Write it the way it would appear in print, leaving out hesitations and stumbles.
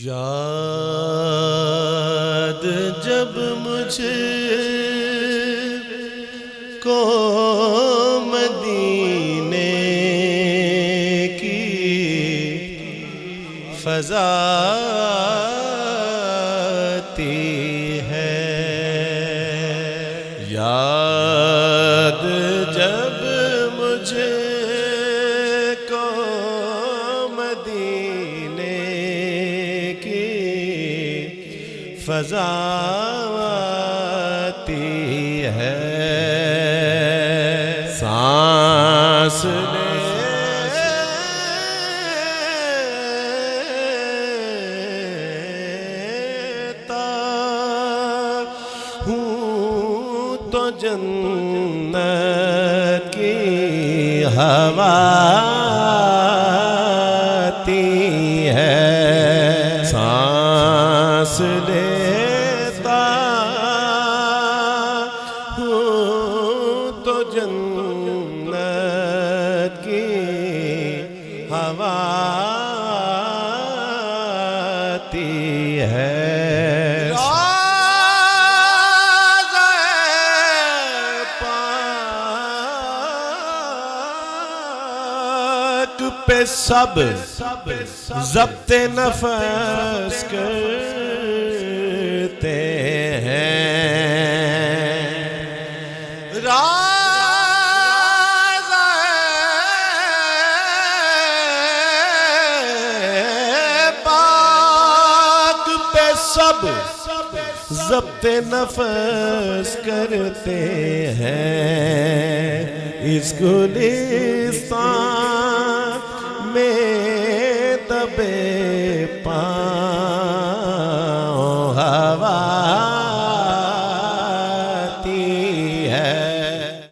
یاد جب مجھے کو مدینے کی فضا آتی ہے، یاد جب مجھے کو مدینے کی فضا آتی ہے، سانس لیتا ہوں تو جنت کی ہوا آتی ہے، سانس لیتا ہوں تو جنت کی ہوا آتی ہے، پہ سب ضبط نفس کرتے ہیں، راز پاک پہ سب ضبط نفس کرتے ہیں، اس گلستان میں